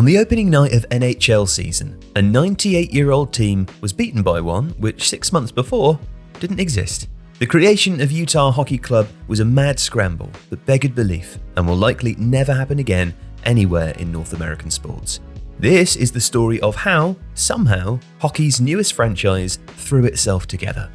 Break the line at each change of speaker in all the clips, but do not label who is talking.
On the opening night of NHL season, a 98-year-old team was beaten by one which 6 months before didn't exist. The creation of Utah Hockey Club was a mad scramble that beggared belief and will likely never happen again anywhere in North American sports. This is the story of how, somehow, hockey's newest franchise threw itself together.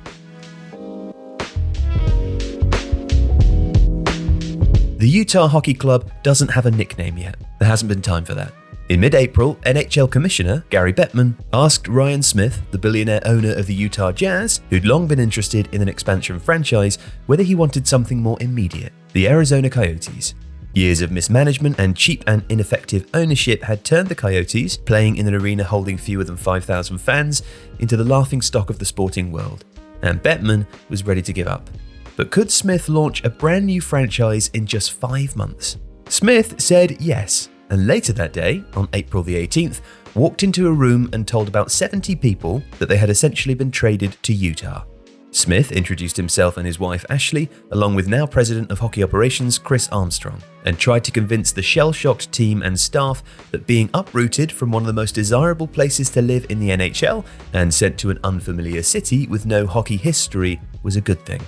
The Utah Hockey Club doesn't have a nickname yet. There hasn't been time for that. In mid-April, NHL Commissioner Gary Bettman asked Ryan Smith, the billionaire owner of the Utah Jazz, who'd long been interested in an expansion franchise, whether he wanted something more immediate: the Arizona Coyotes. Years of mismanagement and cheap and ineffective ownership had turned the Coyotes, playing in an arena holding fewer than 5,000 fans, into the laughingstock of the sporting world, and Bettman was ready to give up. But could Smith launch a brand new franchise in just 5 months? Smith said yes, and later that day, on April the 18th, walked into a room and told about 70 people that they had essentially been traded to Utah. Smith introduced himself and his wife Ashley, along with now President of Hockey Operations Chris Armstrong, and tried to convince the shell-shocked team and staff that being uprooted from one of the most desirable places to live in the NHL and sent to an unfamiliar city with no hockey history was a good thing.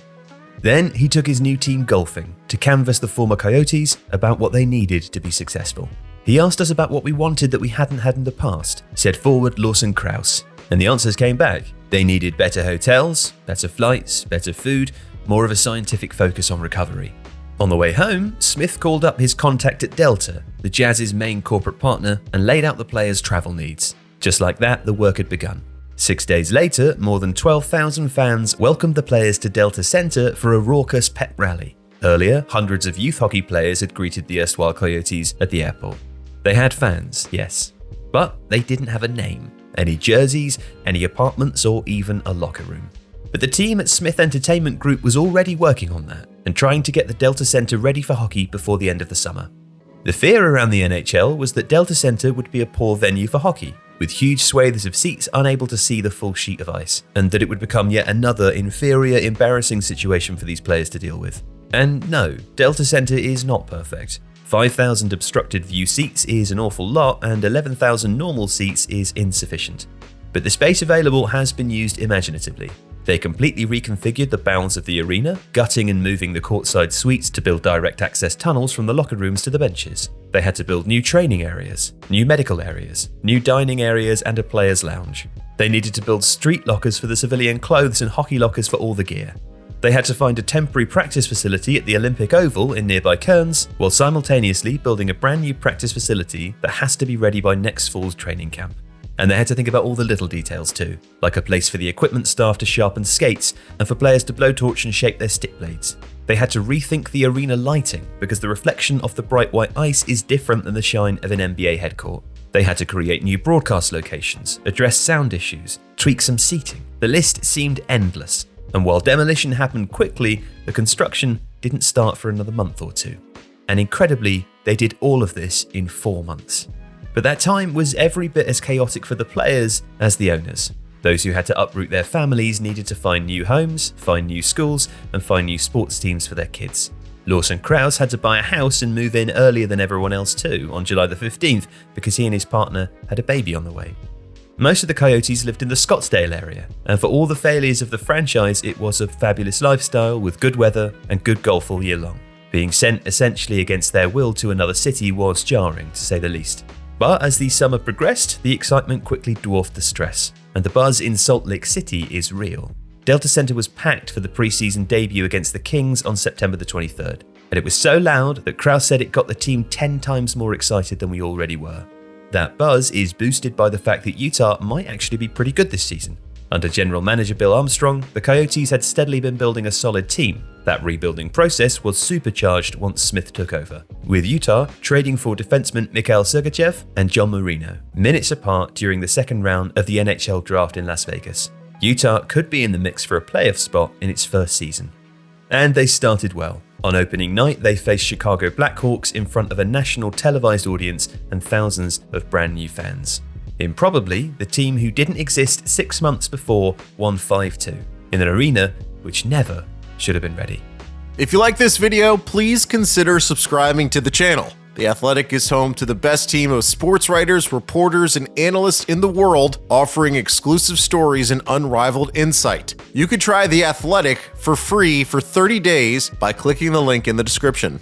Then he took his new team golfing to canvass the former Coyotes about what they needed to be successful. He asked us about what we wanted that we hadn't had in the past, said forward Lawson Krause, and the answers came back. They needed better hotels, better flights, better food, more of a scientific focus on recovery. On the way home, Smith called up his contact at Delta, the Jazz's main corporate partner, and laid out the players' travel needs. Just like that, the work had begun. 6 days later, more than 12,000 fans welcomed the players to Delta Center for a raucous pep rally. Earlier, hundreds of youth hockey players had greeted the erstwhile Coyotes at the airport. They had fans, yes, but they didn't have a name, any jerseys, any apartments, or even a locker room. But the team at Smith Entertainment Group was already working on that and trying to get the Delta Center ready for hockey before the end of the summer. The fear around the NHL was that Delta Center would be a poor venue for hockey, with huge swathes of seats unable to see the full sheet of ice, and that it would become yet another inferior, embarrassing situation for these players to deal with. And no, Delta Center is not perfect. 5,000 obstructed view seats is an awful lot, and 11,000 normal seats is insufficient. But the space available has been used imaginatively. They completely reconfigured the bowels of the arena, gutting and moving the courtside suites to build direct access tunnels from the locker rooms to the benches. They had to build new training areas, new medical areas, new dining areas, and a player's lounge. They needed to build street lockers for the civilian clothes and hockey lockers for all the gear. They had to find a temporary practice facility at the Olympic Oval in nearby Kearns, while simultaneously building a brand new practice facility that has to be ready by next fall's training camp. And they had to think about all the little details too, like a place for the equipment staff to sharpen skates and for players to blowtorch and shape their stick blades. They had to rethink the arena lighting because the reflection of the bright white ice is different than the shine of an NBA headcourt. They had to create new broadcast locations, address sound issues, tweak some seating. The list seemed endless. And while demolition happened quickly, the construction didn't start for another month or two. And incredibly, they did all of this in 4 months. But that time was every bit as chaotic for the players as the owners. Those who had to uproot their families needed to find new homes, find new schools, and find new sports teams for their kids. Lawson Krause had to buy a house and move in earlier than everyone else too, on July the 15th, because he and his partner had a baby on the way. Most of the Coyotes lived in the Scottsdale area, and for all the failures of the franchise, it was a fabulous lifestyle with good weather and good golf all year long. Being sent essentially against their will to another city was jarring, to say the least. But as the summer progressed, the excitement quickly dwarfed the stress, and the buzz in Salt Lake City is real. Delta Center was packed for the preseason debut against the Kings on September the 23rd, and it was so loud that Krause said it got the team 10 times more excited than we already were. That buzz is boosted by the fact that Utah might actually be pretty good this season. Under general manager Bill Armstrong, the Coyotes had steadily been building a solid team. That rebuilding process was supercharged once Smith took over, with Utah trading for defenseman Mikhail Sergachev and John Marino, minutes apart during the second round of the NHL draft in Las Vegas. Utah could be in the mix for a playoff spot in its first season. And they started well. On opening night, they faced Chicago Blackhawks in front of a national televised audience and thousands of brand new fans. Improbably, the team who didn't exist 6 months before won 5-2 in an arena which never should have been ready.
If you like this video, please consider subscribing to the channel. The Athletic is home to the best team of sports writers, reporters, and analysts in the world, offering exclusive stories and unrivaled insight. You can try The Athletic for free for 30 days by clicking the link in the description.